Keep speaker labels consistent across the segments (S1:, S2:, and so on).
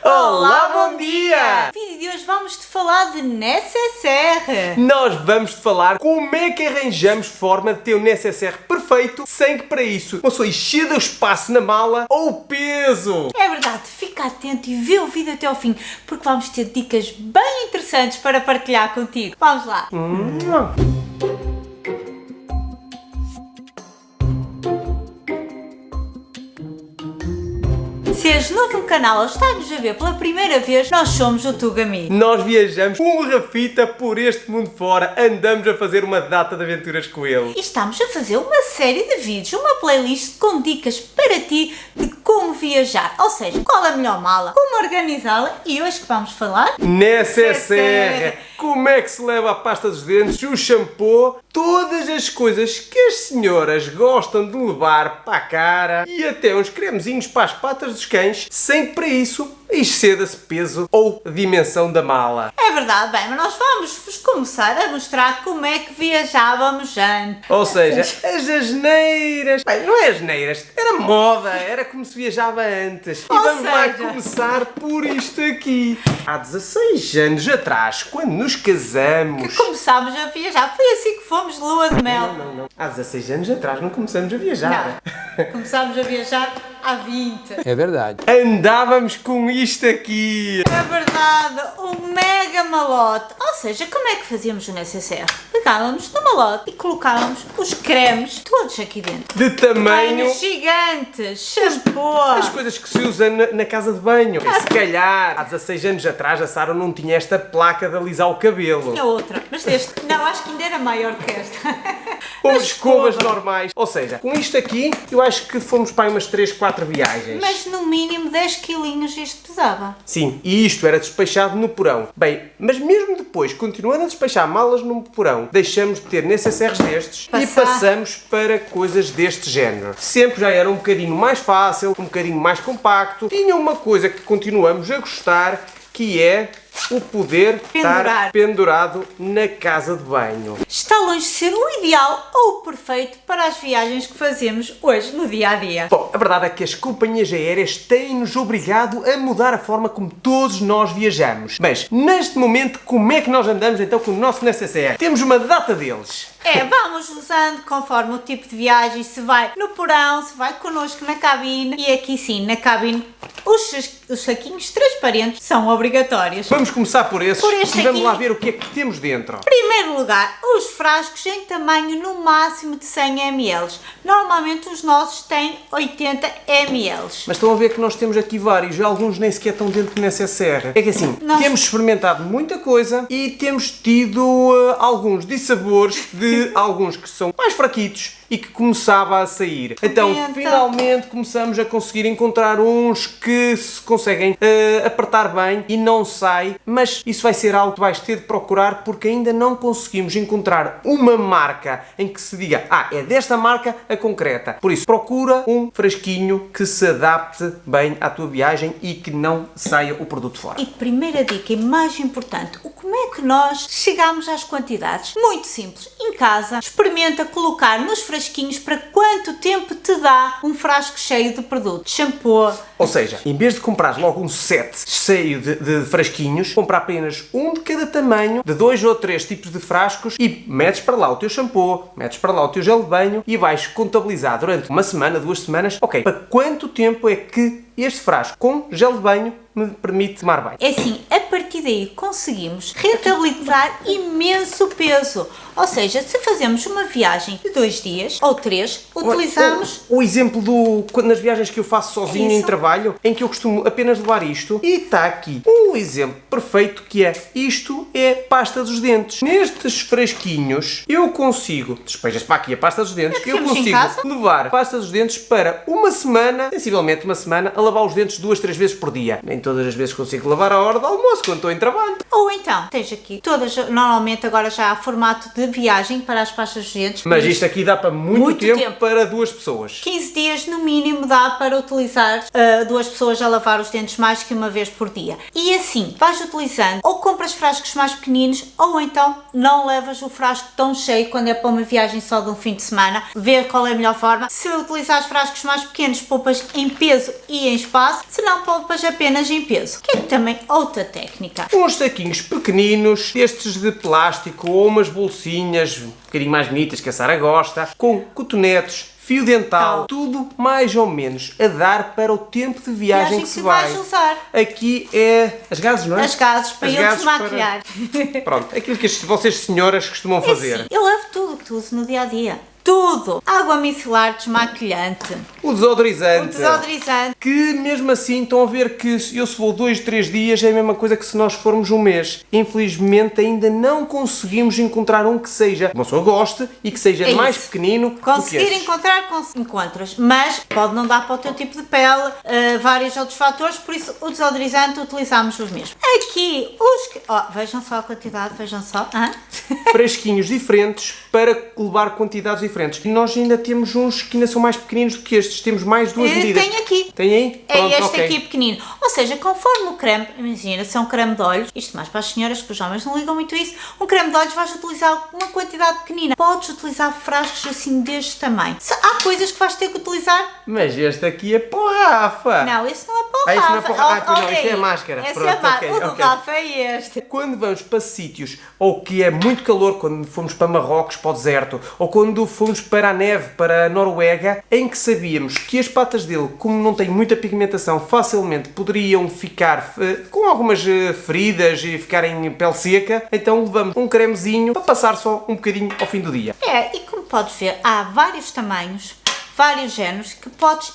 S1: Olá, bom dia!
S2: No vídeo de hoje vamos-te falar de necessaire.
S1: Nós vamos-te falar como é que arranjamos forma de ter um necessaire perfeito sem que para isso uma pessoa exceda o espaço na mala ou o peso.
S2: É verdade, fica atento e vê o vídeo até ao fim, porque vamos ter dicas bem interessantes para partilhar contigo. Vamos lá! Se és novo no canal ou estás-nos a ver pela primeira vez, nós somos o Tugami.
S1: Nós viajamos com o Rafita por este mundo fora, andamos a fazer uma data de aventuras com ele.
S2: E estamos a fazer uma série de vídeos, uma playlist com dicas para ti de como viajar. Ou seja, qual a melhor mala, como organizá-la e hoje que vamos falar...
S1: Necessaire! Como é que se leva a pasta dos dentes, o shampoo, todas as coisas que as senhoras gostam de levar para a cara e até uns cremezinhos para as patas dos cães, sem que para isso exceda-se peso ou dimensão da mala.
S2: É verdade, bem, mas nós vamos começar a mostrar como é que viajávamos antes.
S1: Ou seja, as asneiras. Bem, não é asneiras, era moda, era como se viajava antes. E vamos lá começar por isto aqui. Há 16 anos atrás, quando nos casamos...
S2: Que começámos a viajar, foi assim que fomos de lua de mel.
S1: Não. Há 16 anos atrás não começamos a viajar.
S2: Não, começámos a viajar há 20.
S3: É verdade.
S1: Andávamos com isto aqui.
S2: É verdade, o mega malote. Ou seja, como é que fazíamos o necessaire? Pegávamos no malote e colocávamos os cremes todos aqui dentro.
S1: De tamanho...
S2: Banhos gigantes, shampoo.
S1: As coisas que se usa na casa de banho. Se calhar, há 16 anos atrás, a Sara não tinha esta placa de alisar o cabelo.
S2: Tinha outra, mas deste, não, acho que ainda era maior que esta.
S1: Ou escovas normais. Ou seja, com isto aqui, eu acho que fomos para umas 3, 4 viagens.
S2: Mas no mínimo 10 quilinhos isto pesava.
S1: Sim, e isto era despachado no porão. Bem, mas mesmo depois, continuando a despachar malas no porão, deixamos de ter necessaires destes e passamos para coisas deste género. Sempre já era um bocadinho mais fácil, um bocadinho mais compacto. Tinha uma coisa que continuamos a gostar, que é o poder estar pendurado na casa de banho.
S2: Está longe de ser o ideal ou o perfeito para as viagens que fazemos hoje no dia a dia.
S1: Bom, a verdade é que as companhias aéreas têm-nos obrigado a mudar a forma como todos nós viajamos. Mas, neste momento, como é que nós andamos então com o nosso necessaire? Temos uma data deles.
S2: Vamos usando conforme o tipo de viagem, se vai no porão, se vai connosco na cabine. E aqui sim, na cabine, os saquinhos transparentes são obrigatórios.
S1: Vamos começar por esses e vamos
S2: aqui.
S1: lá ver o que é que temos dentro.
S2: Em primeiro lugar, os frascos em tamanho no máximo de 100 ml. Normalmente os nossos têm 80 ml.
S1: Mas estão a ver que nós temos aqui vários, alguns nem sequer estão dentro do necessaire. É que assim, temos experimentado muita coisa e temos tido alguns dissabores de alguns que são mais fraquitos e que começava a sair. Então, finalmente começamos a conseguir encontrar uns que se conseguem apertar bem e não sai, mas isso vai ser algo que vais ter de procurar porque ainda não conseguimos encontrar uma marca em que se diga, é desta marca a concreta. Por isso, procura um frasquinho que se adapte bem à tua viagem e que não saia o produto fora.
S2: E primeira dica e mais importante, como é que nós chegamos às quantidades? Muito simples. Em casa, experimenta colocar nos frasquinhos para quanto tempo te dá um frasco cheio de produto. Shampoo.
S1: Ou seja, em vez de comprar logo um set cheio de frasquinhos, compra apenas um de cada tamanho, de 2 ou 3 tipos de frascos e metes para lá o teu shampoo, metes para lá o teu gel de banho e vais contabilizar durante uma semana, 2 semanas, para quanto tempo é que este frasco com gel de banho me permite tomar banho.
S2: É assim, a partir daí conseguimos rentabilizar imenso peso. Ou seja, se fazemos uma viagem de 2 dias ou 3, utilizamos...
S1: O exemplo nas viagens que eu faço sozinho em trabalho, em que eu costumo apenas levar isto, e está aqui um exemplo perfeito que é, isto é pasta dos dentes. Nestes frasquinhos, eu consigo, despejas para aqui a pasta dos dentes, eu consigo levar pasta dos dentes para uma semana, sensivelmente uma semana, a lavar os dentes 2, 3 vezes por dia. Nem todas as vezes consigo lavar à hora do almoço, quando estou em trabalho.
S2: Ou então, tens aqui todas, normalmente agora já há formato de viagem para as pastas dos dentes.
S1: Mas isto aqui dá para muito tempo para 2 pessoas.
S2: 15 dias no mínimo dá para utilizar 2 pessoas a lavar os dentes mais que uma vez por dia. E assim, vais utilizando, ou compras frascos mais pequeninos, ou então não levas o frasco tão cheio quando é para uma viagem só de um fim de semana. Ver qual é a melhor forma. Se utilizares frascos mais pequenos, poupas em peso e em espaço, se não poupas apenas em peso. Que é também outra técnica.
S1: Uns saquinhos pequeninos, estes de plástico ou umas bolsinhas um bocadinho mais bonitas que a Sara gosta, com cotonetes, fio dental, tudo mais ou menos a dar para o tempo de viagem que se vai.
S2: Vais usar.
S1: Aqui é as gases, não é?
S2: As gases, para eu desmaquilhar.
S1: Pronto, aquilo que vocês senhoras costumam fazer.
S2: Assim, eu levo tudo que uso no dia a dia. Tudo! Água micelar desmaquilhante.
S1: O desodorizante.
S2: O desodorizante.
S1: Que mesmo assim estão a ver que eu se vou 2, 3 dias é a mesma coisa que se nós formos um mês. Infelizmente ainda não conseguimos encontrar um que seja uma pessoa goste e que seja mais pequenino.
S2: Conseguir encontrar, encontras, mas pode não dar para o teu tipo de pele, vários outros fatores, por isso o desodorizante utilizamos os mesmos. Aqui, vejam só a quantidade, vejam só.
S1: Fresquinhos diferentes para levar quantidades diferentes. E nós ainda temos uns que ainda são mais pequeninos do que estes. Temos mais duas medidas.
S2: Tem aqui.
S1: Tem aí? Pronto,
S2: é este aqui pequenino. Ou seja, conforme o creme, imagina, se é um creme de olhos, isto mais para as senhoras, que os homens não ligam muito a isso, um creme de olhos vais utilizar uma quantidade pequenina. Podes utilizar frascos assim deste tamanho. Há coisas que vais ter que utilizar.
S1: Mas este aqui é para o Rafa.
S2: Não, esse não é para o Rafa.
S1: Isso não é para o Rafa. Não, isto é a máscara.
S2: Esse é a máscara. O do Rafa é este.
S1: Quando vamos para sítios ou que é muito calor, quando fomos para Marrocos, para o deserto, ou quando fomos para a neve, para a Noruega, em que sabíamos que as patas dele, como não têm muita pigmentação, facilmente poderiam ficar com algumas feridas e ficarem pele seca, então levamos um cremezinho para passar só um bocadinho ao fim do dia.
S2: E como podes ver, há vários tamanhos, vários géneros que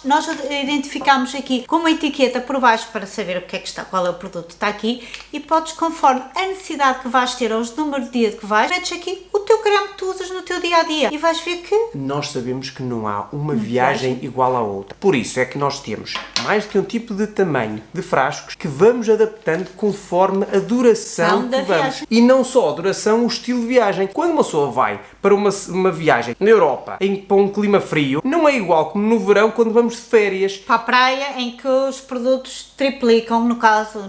S2: nós identificamos aqui com uma etiqueta por baixo para saber o que é que está, qual é o produto que está aqui, e podes, conforme a necessidade que vais ter, ou os números de dia que vais, metes aqui o teu creme que tu usas no teu dia a dia e vais ver que
S1: nós sabemos que não há uma viagem igual à outra. Por isso é que nós temos mais do que um tipo de tamanho de frascos que vamos adaptando conforme a duração que vamos.
S2: Viagem.
S1: E não só a duração, o estilo de viagem. Quando uma pessoa vai para uma viagem na Europa, para um clima frio, não é igual como no verão quando vamos de férias.
S2: Para a praia, em que os produtos triplicam,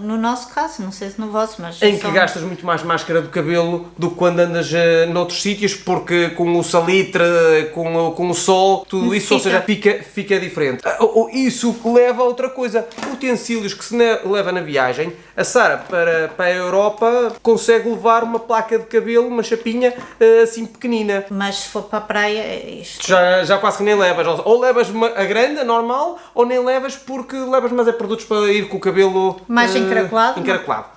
S2: no nosso caso, não sei se no vosso, mas...
S1: Em que gastas muito mais máscara do cabelo do que quando andas noutros sítios, porque com o salitre, com o sol, tudo isso, ou seja, fica diferente. Isso leva a outra coisa. Utensílios que se leva na viagem. A Sara, para a Europa, consegue levar uma placa de cabelo, uma chapinha assim pequenina.
S2: Mas se for para a praia, é isto.
S1: Já quase que nem levas. Ou levas a grande, a normal, ou nem levas porque levas mais produtos para ir com o cabelo
S2: mais encaracolado.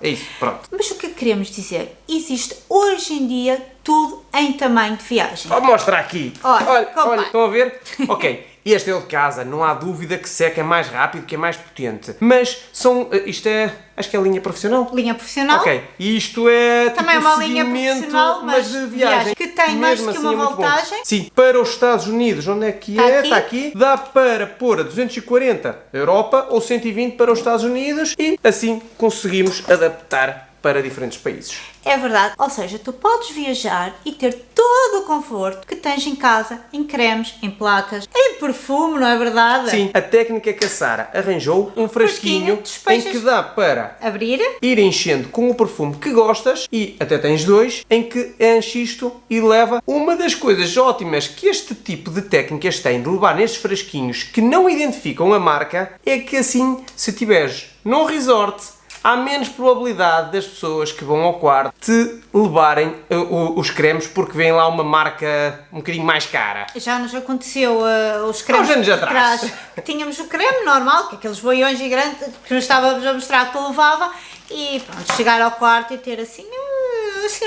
S1: É isso, pronto.
S2: Mas o que queremos dizer? Existe hoje em dia tudo em tamanho de viagem.
S1: Vou mostrar aqui.
S2: Olha,
S1: estão a ver? Ok. Este é o de casa, não há dúvida que seca mais rápido, que é mais potente. Mas isto é, acho que é linha profissional.
S2: Linha profissional.
S1: Ok, e isto é
S2: também
S1: tipo
S2: uma linha profissional, mas
S1: de viagem.
S2: Que tem mais que uma voltagem.
S1: Sim, para os Estados Unidos, onde é que Está aqui. Dá para pôr a 240 Europa ou 120 para os Estados Unidos e assim conseguimos adaptar para diferentes países.
S2: É verdade, ou seja, tu podes viajar e ter todo o conforto que tens em casa, em cremes, em placas, em perfume, não é verdade?
S1: Sim, a técnica que a Sara arranjou, um frasquinho em que dá para
S2: abrir,
S1: ir enchendo com o perfume que gostas e até tens dois, em que enche isto e leva. Uma das coisas ótimas que este tipo de técnicas tem de levar nestes frasquinhos que não identificam a marca é que assim, se tiveres num resort, há menos probabilidade das pessoas que vão ao quarto te levarem os cremes porque vem lá uma marca um bocadinho mais cara.
S2: Já nos aconteceu os cremes.
S1: Há uns anos atrás.
S2: Tínhamos o creme normal, que aqueles boiões gigantes que nos estávamos a mostrar que levava, e pronto, chegar ao quarto e ter assim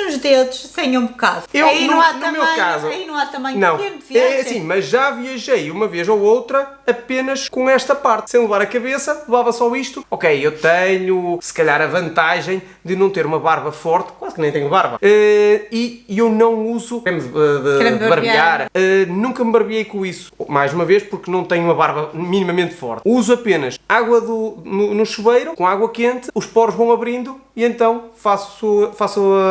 S2: uns dedos sem um bocado. Aí não há tamanho pequeno de viagem.
S1: É assim, mas já viajei uma vez ou outra apenas com esta parte, sem levar a cabeça, levava só isto. Ok, eu tenho se calhar a vantagem de não ter uma barba forte, quase que nem tenho barba, e eu não uso creme de barbear. Nunca me barbeei com isso, mais uma vez porque não tenho uma barba minimamente forte. Uso apenas água no chuveiro, com água quente, os poros vão abrindo e então faço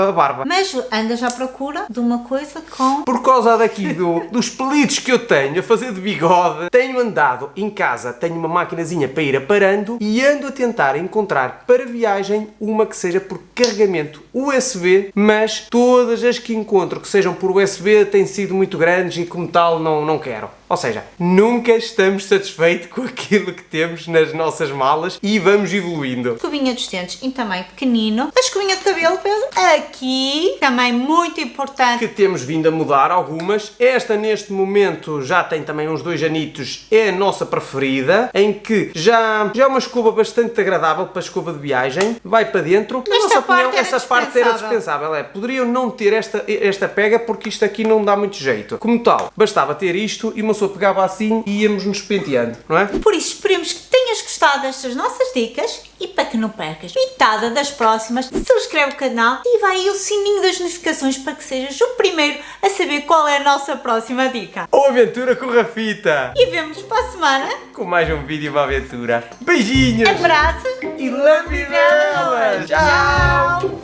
S1: a barba.
S2: Mas andas à procura de uma coisa com...
S1: Por causa daqui dos pelitos que eu tenho a fazer de bigode, tenho andado em casa, tenho uma maquinazinha para ir aparando e ando a tentar encontrar para viagem uma que seja por carregamento USB, mas todas as que encontro que sejam por USB têm sido muito grandes e como tal não quero. Ou seja, nunca estamos satisfeitos com aquilo que temos nas nossas malas e vamos evoluindo.
S2: Escovinha dos dentes em tamanho pequenino. A escovinha de cabelo, Pedro, aqui, também muito importante.
S1: Que temos vindo a mudar algumas. Esta neste momento já tem também uns 2 anitos, é a nossa preferida, em que já é uma escova bastante agradável para a escova de viagem. Vai para dentro. Na nossa opinião, essa parte era dispensável. Poderiam não ter esta pega porque isto aqui não dá muito jeito. Como tal, bastava ter isto e uma pessoa pegava assim e íamos nos penteando, não é?
S2: Por isso, esperemos que tenhas gostado destas nossas dicas e para que não percas metade das próximas, subscreve o canal e ativa aí o sininho das notificações para que sejas o primeiro a saber qual é a nossa próxima dica.
S1: Ou aventura com Rafita!
S2: E vemo-nos para a semana
S1: com mais um vídeo e uma aventura. Beijinhos!
S2: Abraços
S1: E lambidelas! Tchau!